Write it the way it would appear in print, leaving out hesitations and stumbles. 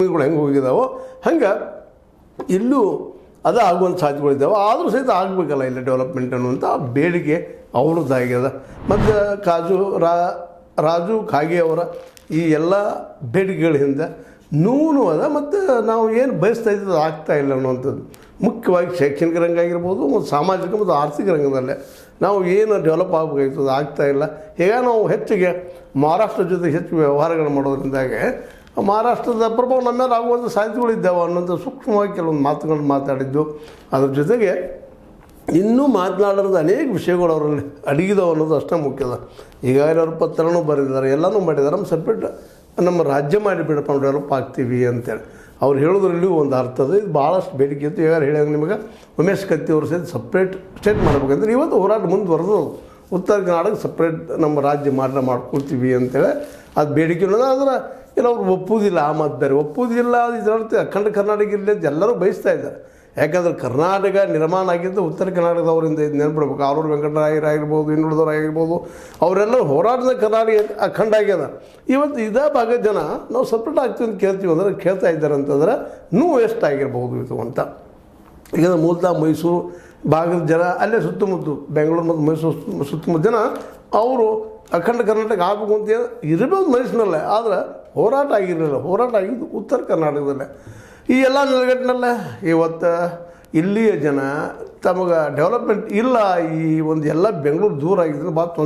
ಹೆಂಗೆ ಹೋಗಿದ್ದಾವೋ ಹಂಗೆ ಇಲ್ಲೂ ಅದು ಆಗುವಂಥ ಸಾಧ್ಯತೆಗಳಿದ್ದಾವೆ. ಆದರೂ ಸಹಿತ ಆಗಬೇಕಲ್ಲ ಇಲ್ಲಿ ಡೆವಲಪ್ಮೆಂಟ್ ಅನ್ನುವಂಥ ಬೇಡಿಕೆ ಅವ್ರದ್ದಾಗ್ಯದ. ಮತ್ತು ರಾಜು ಖಾಗೆ ಅವರ ಈ ಎಲ್ಲ ಬೇಡಿಕೆಗಳ ಹಿಂದೆ ನೋವು ಅದ. ಮತ್ತು ನಾವು ಏನು ಬಯಸ್ತಾ ಇದ್ದದ್ದು ಆಗ್ತಾ ಇಲ್ಲ ಅನ್ನುವಂಥದ್ದು ಮುಖ್ಯವಾಗಿ ಶೈಕ್ಷಣಿಕ ರಂಗ ಆಗಿರ್ಬೋದು ಮತ್ತು ಸಾಮಾಜಿಕ ಮತ್ತು ಆರ್ಥಿಕ ರಂಗದಲ್ಲೇ ನಾವು ಏನು ಡೆವಲಪ್ ಆಗಬೇಕಾಗಿತ್ತು ಅದು ಆಗ್ತಾಯಿಲ್ಲ. ಈಗ ನಾವು ಹೆಚ್ಚಿಗೆ ಮಹಾರಾಷ್ಟ್ರ ಜೊತೆ ಹೆಚ್ಚು ವ್ಯವಹಾರಗಳು ಮಾಡೋದ್ರಿಂದಾಗೆ ಮಹಾರಾಷ್ಟ್ರದ ಪ್ರಭಾವ ನಮ್ಮ ಮೇಲೆ ಆಗುವಂಥ ಸಾಧ್ಯತೆಗಳಿದ್ದಾವೆ ಅನ್ನೋಂಥ ಸೂಕ್ಷ್ಮವಾಗಿ ಕೆಲವೊಂದು ಮಾತುಗಳನ್ನು ಮಾತಾಡಿದ್ದು. ಅದ್ರ ಜೊತೆಗೆ ಇನ್ನೂ ಮಾತನಾಡೋದು ಅನೇಕ ವಿಷಯಗಳು ಅವರಲ್ಲಿ ಅಡಗಿದಾವೆ ಅನ್ನೋದು ಅಷ್ಟೇ ಮುಖ್ಯದ. ಈಗಾಗಲೇ ಅವರು ಪತ್ರನೂ ಬರೆದಿದ್ದಾರೆ, ಎಲ್ಲನೂ ಮಾಡಿದ್ದಾರೆ. ನಮ್ಮ ಸಪ್ರೇಟ್ ನಮ್ಮ ರಾಜ್ಯ ಮಾಡಿಬಿಡಪ್ಪ ನಾವು ಡೆವಲಪ್ ಆಗ್ತೀವಿ ಅಂತೇಳಿ ಅವ್ರು ಹೇಳೋದ್ರಲ್ಲಿಯೂ ಒಂದು ಅರ್ಥದ. ಇದು ಭಾಳಷ್ಟು ಬೇಡಿಕೆ ಇತ್ತು. ಈಗ ಹೇಳಿದಾಗ ನಿಮಗೆ ಉಮೇಶ್ ಕತ್ತಿ ಅವರು ಸಹಿತ ಸಪ್ರೇಟ್ ಸ್ಟೇಟ್ ಮಾಡ್ಬೇಕಂದ್ರೆ ಇವತ್ತು ಹೋರಾಟ ಮುಂದುವರೆದು ಉತ್ತರ ಕರ್ನಾಟಕ ಸಪ್ರೇಟ್ ನಮ್ಮ ರಾಜ್ಯ ಮಾಡ್ಕೊಳ್ತೀವಿ ಅಂತೇಳಿ ಅದು ಬೇಡಿಕೆ ಅನ್ನೋದು. ಆದರೆ ಕೆಲವರು ಒಪ್ಪುವುದಿಲ್ಲ, ಆ ಮಾತು ಬೇರೆ ಒಪ್ಪುವುದಿಲ್ಲ. ಇದರರ್ಥ ಅಖಂಡ ಕರ್ನಾಟಕ ಇರಲಿ ಅಂತ ಎಲ್ಲರೂ ಬಯಸ್ತಾ ಇದ್ದಾರೆ. ಯಾಕಂದ್ರೆ ಕರ್ನಾಟಕ ನಿರ್ಮಾಣ ಆಗಿದ್ದು ಉತ್ತರ ಕರ್ನಾಟಕದವರಿಂದ ಇದು ನೆನ್ಪಿಡ್ಬೇಕು. ಆರೂರು ವೆಂಕಟರಾಯರಾಗಿರ್ಬೋದು, ಇನ್ನುಳಿದವರಾಗಿರ್ಬೋದು, ಅವರೆಲ್ಲರೂ ಹೋರಾಟದ ಕರ್ನಾಟಕ ಅಖಂಡ ಆಗ್ಯದ. ಇವತ್ತು ಇದೇ ಭಾಗದ ಜನ ನಾವು ಸಪ್ರೇಟ್ ಆಗ್ತೀವಿ ಅಂತ ಕೇಳ್ತೀವಿ ಅಂದ್ರೆ ಕೇಳ್ತಾ ಇದ್ದಾರೆ ಅಂತಂದ್ರೆ ನೋವು ಎಷ್ಟಾಗಿರ್ಬೋದು ಇದು ಅಂತ. ಈಗ ಮೂಲತಃ ಮೈಸೂರು ಭಾಗದ ಜನ ಅಲ್ಲೇ ಸುತ್ತಮುತ್ತ ಬೆಂಗಳೂರು ಮತ್ತು ಮೈಸೂರು ಸುತ್ತಮುತ್ತ ಜನ ಅವರು ಅಖಂಡ ಕರ್ನಾಟಕ ಆಗಬೇಕು ಅಂತ ಇರಬಹುದು ಮನಸ್ಸಿನಲ್ಲೇ. ಆದರೆ ಹೋರಾಟ ಆಗಿರಲಿಲ್ಲ. ಹೋರಾಟ ಆಗಿದ್ದು ಉತ್ತರ ಕರ್ನಾಟಕದಲ್ಲೇ. ಈ ಎಲ್ಲ ನೆಲೆಗಟ್ಟಿನಲ್ಲೇ ಇವತ್ತು ಇಲ್ಲಿಯ ಜನ ತಮಗೆ ಡೆವಲಪ್ಮೆಂಟ್ ಇಲ್ಲ, ಈ ಒಂದು ಎಲ್ಲ ಬೆಂಗಳೂರು ದೂರ ಆಗಿದ್ರೆ ಭಾಳ